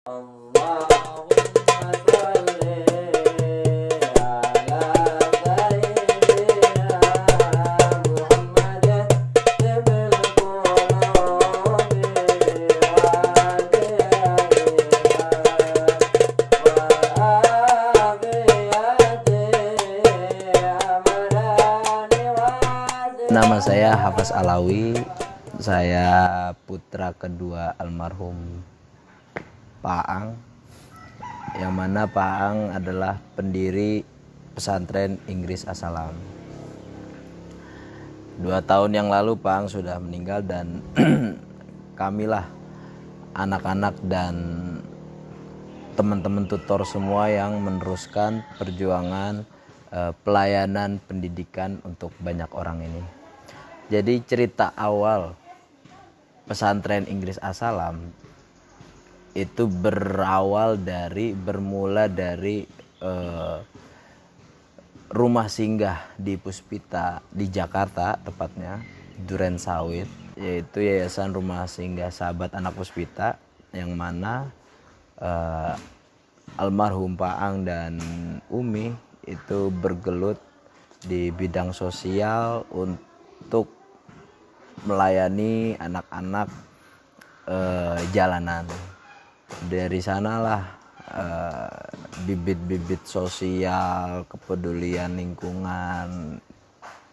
Allahumma sholli ala sayyidina Muhammadin tibbil qulubi wa Nama saya Hafaz Alawi, saya putra kedua almarhum Pak Ang, yang mana Pak Ang adalah pendiri pesantren Inggris As-Salam. 2 tahun yang lalu Pak Ang sudah meninggal dan kamilah anak-anak dan teman-teman tutor semua yang meneruskan perjuangan pelayanan pendidikan untuk banyak orang ini. Jadi cerita awal pesantren Inggris As-Salam itu bermula dari rumah singgah di Puspita di Jakarta, tepatnya Duren Sawit, yaitu Yayasan Rumah Singgah Sahabat Anak Puspita, yang mana almarhum Pak Ang dan Umi itu bergelut di bidang sosial untuk melayani anak-anak jalanan. Dari sanalah bibit-bibit sosial, kepedulian lingkungan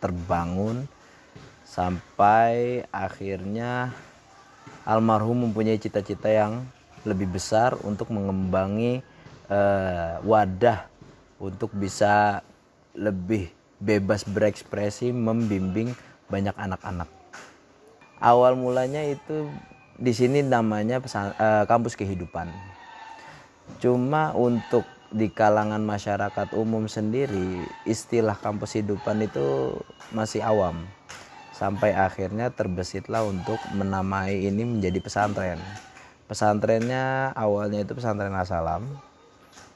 terbangun sampai akhirnya almarhum mempunyai cita-cita yang lebih besar untuk mengembangi wadah untuk bisa lebih bebas berekspresi, membimbing banyak anak-anak. Awal mulanya itu di sini namanya kampus kehidupan. Cuma untuk di kalangan masyarakat umum sendiri, istilah kampus kehidupan itu masih awam. Sampai akhirnya terbesitlah untuk menamai ini menjadi pesantren. Pesantrennya awalnya itu pesantren As-Salam.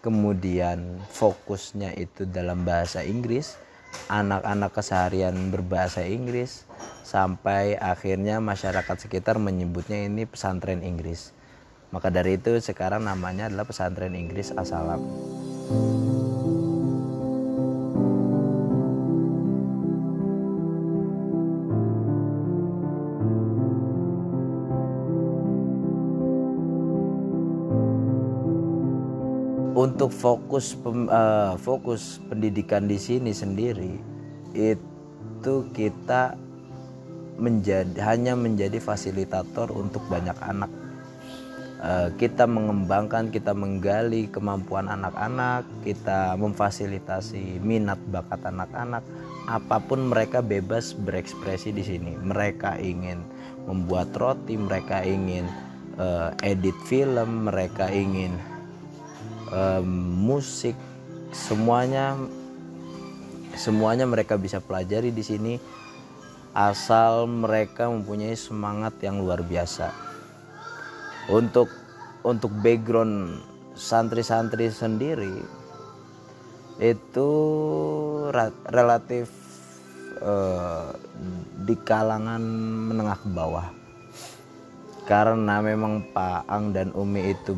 Kemudian fokusnya itu dalam bahasa Inggris, anak-anak keseharian berbahasa Inggris, sampai akhirnya masyarakat sekitar menyebutnya ini pesantren Inggris. Maka dari itu sekarang namanya adalah pesantren Inggris As-Salam. Untuk fokus pendidikan di sini sendiri itu kita hanya menjadi fasilitator untuk banyak anak. Kita mengembangkan, kita menggali kemampuan anak-anak, kita memfasilitasi minat bakat anak-anak. Apapun mereka bebas berekspresi di sini. Mereka ingin membuat roti, mereka ingin edit film, mereka ingin musik, semuanya mereka bisa pelajari di sini asal mereka mempunyai semangat yang luar biasa. Untuk background santri-santri sendiri itu relatif di kalangan menengah ke bawah. Karena memang Pak Ang dan Umi itu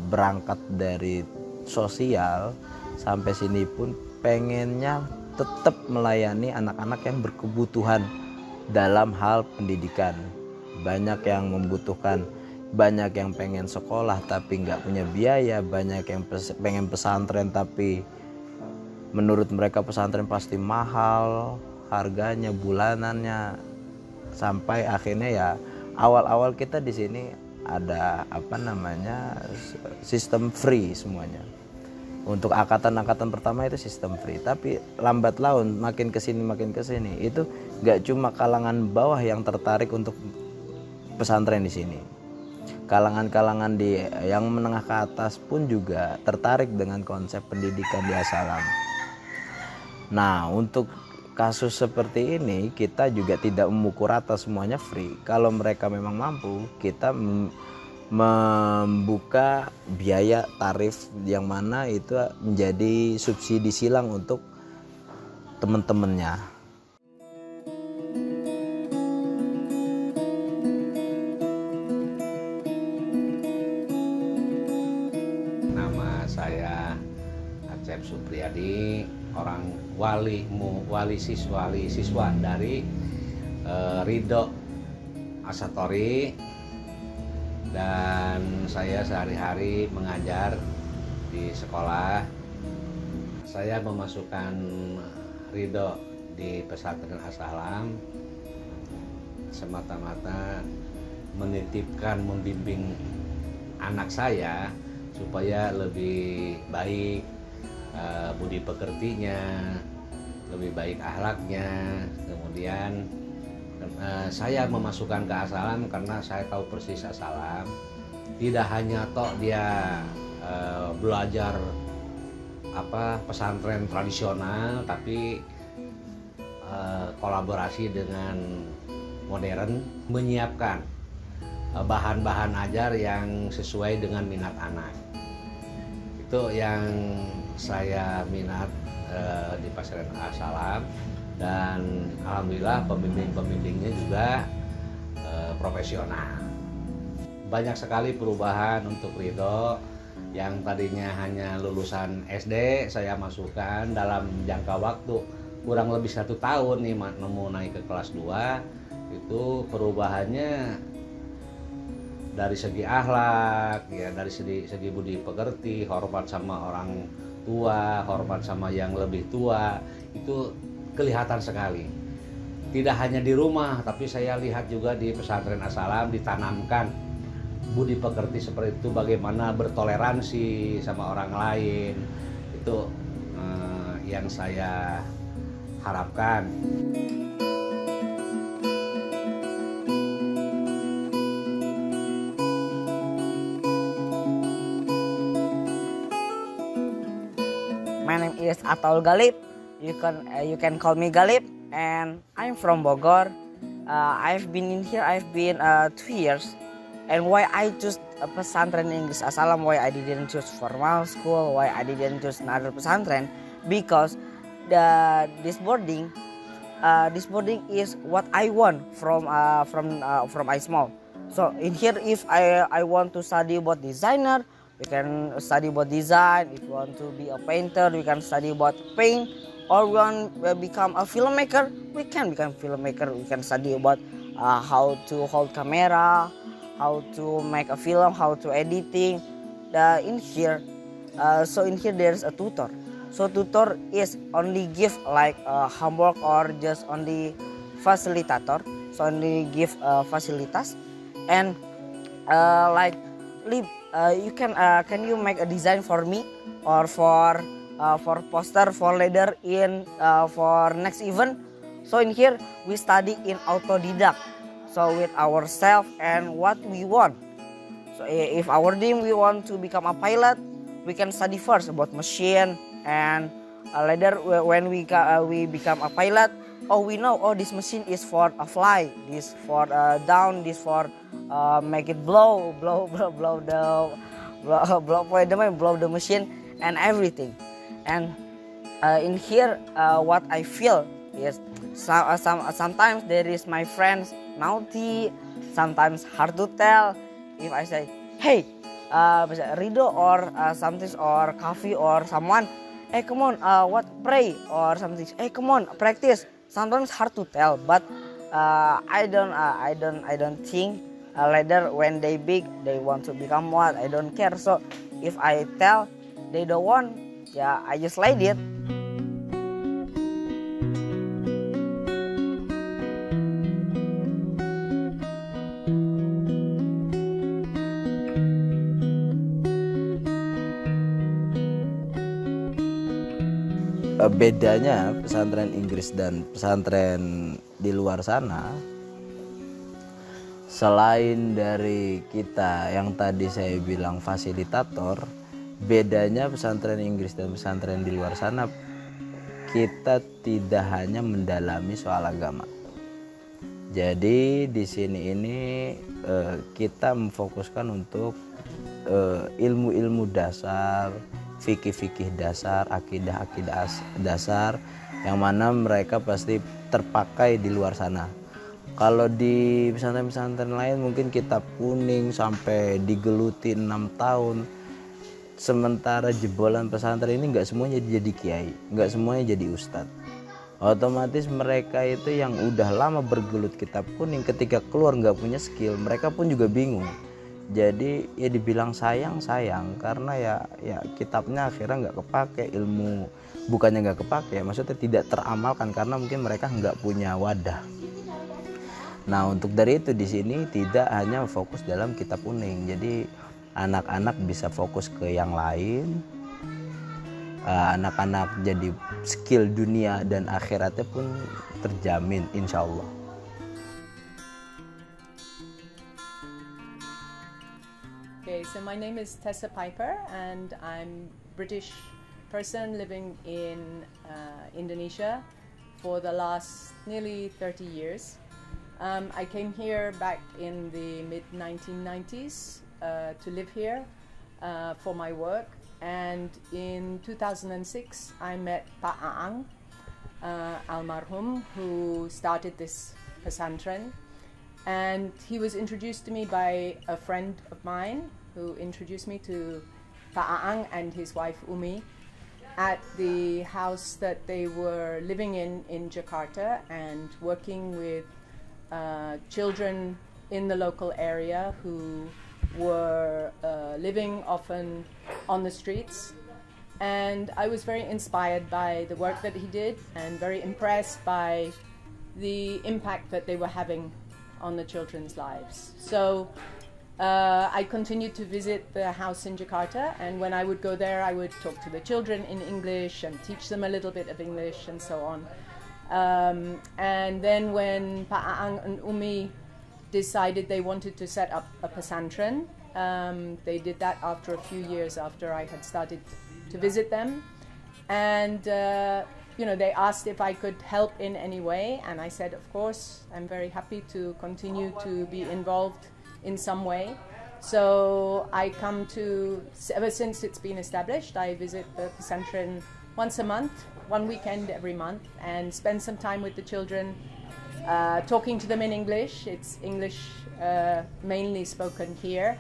berangkat dari sosial, sampai sini pun pengennya tetap melayani anak-anak yang berkebutuhan dalam hal pendidikan. Banyak yang membutuhkan, banyak yang pengen sekolah tapi nggak punya biaya, banyak yang pengen pesantren tapi menurut mereka pesantren pasti mahal harganya, bulanannya. Sampai akhirnya ya awal-awal kita di sini ada sistem free semuanya. Untuk angkatan pertama itu sistem free, tapi lambat laun makin kesini itu gak cuma kalangan bawah yang tertarik untuk pesantren di sini. Kalangan-kalangan yang menengah ke atas pun juga tertarik dengan konsep pendidikan di As-Salam. Nah, untuk kasus seperti ini kita juga tidak memukul rata semuanya free. Kalau mereka memang mampu, kita membuka biaya tarif yang mana itu menjadi subsidi silang untuk teman-temannya. saya Acep Supriyadi, orang wali siswa dari Ridho Asatori, dan saya sehari-hari mengajar di sekolah. Saya memasukkan Ridho di pesantren As-Salam semata-mata menitipkan, membimbing anak saya supaya lebih baik budi pekertinya, lebih baik akhlaknya. Kemudian saya memasukkan ke As-Salam karena saya tahu persis As-Salam tidak hanya dia belajar pesantren tradisional, tapi kolaborasi dengan modern, menyiapkan bahan-bahan ajar yang sesuai dengan minat anak. Itu yang saya minat di pesantren As-Salam, dan alhamdulillah pembimbing-pembimbingnya juga profesional. Banyak sekali perubahan untuk Ridho. Yang tadinya hanya lulusan SD, saya masukkan dalam jangka waktu kurang lebih 1 tahun nih naik ke kelas 2. Itu perubahannya dari segi akhlak, ya, dari segi budi pekerti, hormat sama orang tua, hormat sama yang lebih tua, itu kelihatan sekali. Tidak hanya di rumah, tapi saya lihat juga di pesantren As-Salam ditanamkan budi pekerti seperti itu, bagaimana bertoleransi sama orang lain. Itu yang saya harapkan. My name is Ataul Galip. You can call me Galip, and I'm from Bogor. I've been in here. I've been 2 years. And why I choose a pesantren English As-Salam, why I didn't choose formal school, why I didn't choose another pesantren, because this boarding is what I want from I small. So in here, if I want to study about designer, we can study about design. If we want to be a painter, we can study about paint. Or we want to become a filmmaker, we can become filmmaker. We can study about how to hold camera, how to make a film, how to editing. In here there's a tutor. So tutor is only give like homework or just only facilitator. So only give fasilitas, and you can you make a design for me, or for poster, for leader in for next event. So in here we study in autodidact. So with ourselves and what we want. So if our dream we want to become a pilot, we can study first about machine, and later when we become a pilot, we know this machine is for a fly, this for down, this for make it blow the machine and everything. And in here what I feel is sometimes there is my friends naughty, sometimes hard to tell. If I say, hey, Ridho or something, or Kafi or someone, hey, come on, pray or something. Hey, come on, practice. Sometimes hard to tell, but I don't think later when they big they want to become what, I don't care. So if I tell they don't want, yeah, I just let it. Bedanya pesantren Inggris dan pesantren di luar sana, selain dari kita yang tadi saya bilang fasilitator, bedanya pesantren Inggris dan pesantren di luar sana, kita tidak hanya mendalami soal agama. Jadi di sini ini kita memfokuskan untuk ilmu-ilmu dasar, fikih-fikih dasar, akidah-akidah dasar, yang mana mereka pasti terpakai di luar sana. Kalau di pesantren-pesantren lain mungkin kitab kuning sampai digeluti 6 tahun, sementara jebolan pesantren ini nggak semuanya jadi kiai, nggak semuanya jadi ustadz. Otomatis mereka itu yang udah lama bergelut kitab kuning, ketika keluar nggak punya skill, mereka pun juga bingung. Jadi ya dibilang sayang karena ya kitabnya akhirnya nggak kepake, ilmu bukannya nggak kepake, maksudnya tidak teramalkan karena mungkin mereka nggak punya wadah. Nah untuk dari itu di sini tidak hanya fokus dalam kitab kuning, jadi anak-anak bisa fokus ke yang lain. Anak-anak jadi skill dunia dan akhiratnya pun terjamin insya Allah. Okay, so my name is Tessa Piper and I'm British person living in Indonesia for the last nearly 30 years. I came here back in the mid-1990s to live here for my work. And in 2006, I met Pak Aang, almarhum, who started this pesantren. And he was introduced to me by a friend of mine who introduced me to Pak Aang and his wife Umi at the house that they were living in Jakarta and working with children in the local area who were living often on the streets. And I was very inspired by the work that he did and very impressed by the impact that they were having on the children's lives. So I continued to visit the house in Jakarta, and when I would go there I would talk to the children in English and teach them a little bit of English and so on. And then when Pak Aang and Umi decided they wanted to set up a pesantren. They did that after a few years after I had started to visit them. And they asked if I could help in any way, and I said, of course, I'm very happy to continue to be involved in some way. So I come to, ever since it's been established, I visit the pesantren once a month, one weekend every month, and spend some time with the children, talking to them in English. It's English mainly spoken here,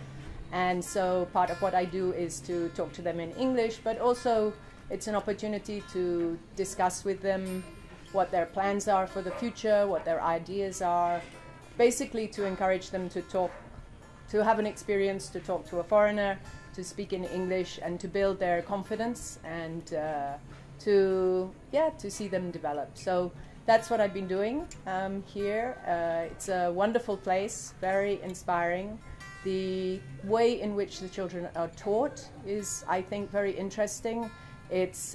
and so part of what I do is to talk to them in English, but also it's an opportunity to discuss with them what their plans are for the future, what their ideas are, basically to encourage them to talk, to have an experience to talk to a foreigner, to speak in English, and to build their confidence and to see them develop. So that's what I've been doing here. It's a wonderful place, very inspiring. The way in which the children are taught is, I think, very interesting. It's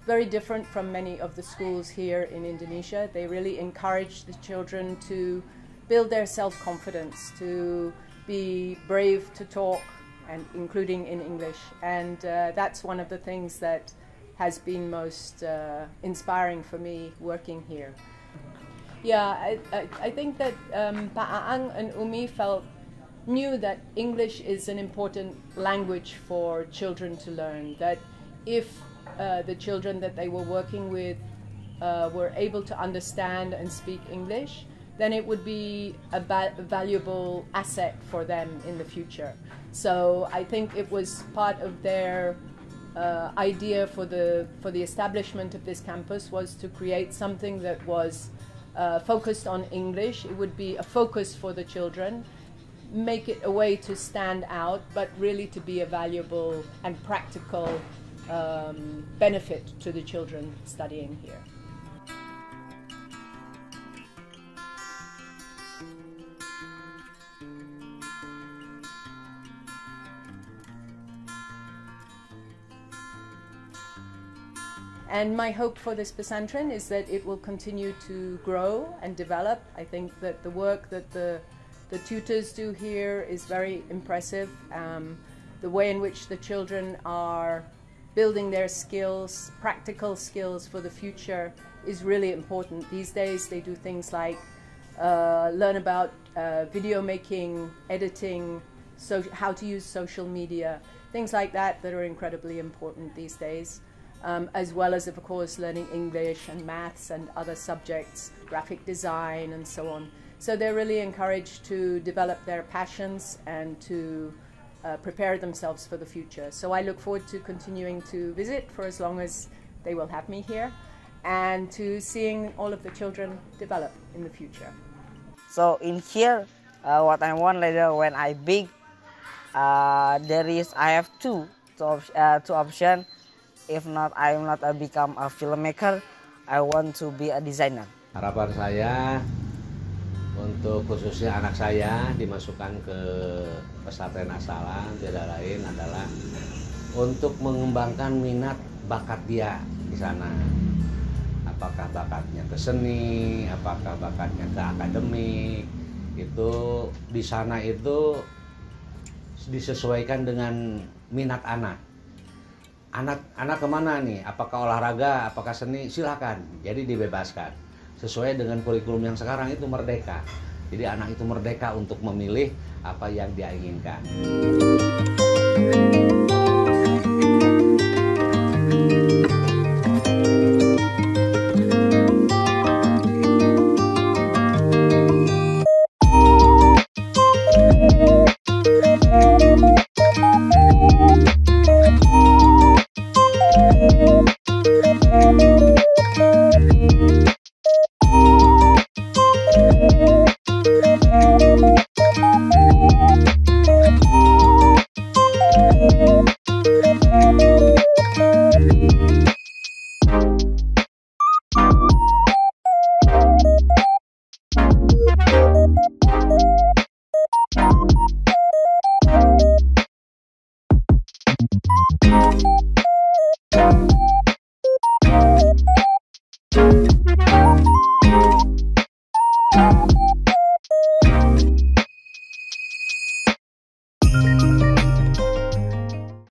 very different from many of the schools here in Indonesia. They really encourage the children to build their self-confidence, to be brave to talk, and including in English. And that's one of the things that has been most inspiring for me working here. Yeah, I think that Pak Aang and Umi knew that English is an important language for children to learn, that if the children that they were working with were able to understand and speak English, then it would be a valuable asset for them in the future. So I think it was part of their idea for the establishment of this campus was to create something that was focused on English. It would be a focus for the children, make it a way to stand out, but really to be a valuable and practical benefit to the children studying here. And my hope for this pesantren is that it will continue to grow and develop. I think that the work that the tutors do here is very impressive. The way in which the children are building their skills, practical skills for the future, is really important. These days they do things like learn about video making, editing, how to use social media, things like that that are incredibly important these days. As well as, of course, learning English and maths and other subjects, graphic design and so on. So they're really encouraged to develop their passions and to prepare themselves for the future. So I look forward to continuing to visit for as long as they will have me here, and to seeing all of the children develop in the future. So in here, what I want later when I big, I have two options. If not, I will not become a filmmaker. I want to be a designer. Harapan saya untuk khususnya anak saya dimasukkan ke pesantren As-Salam tidak lain adalah untuk mengembangkan minat bakat dia di sana. Apakah bakatnya ke seni, apakah bakatnya ke akademik, itu di sana itu disesuaikan dengan minat anak. Anak kemana nih? Apakah olahraga, apakah seni? Silakan. Jadi dibebaskan. Sesuai dengan kurikulum yang sekarang itu merdeka. Jadi anak itu merdeka untuk memilih apa yang dia inginkan.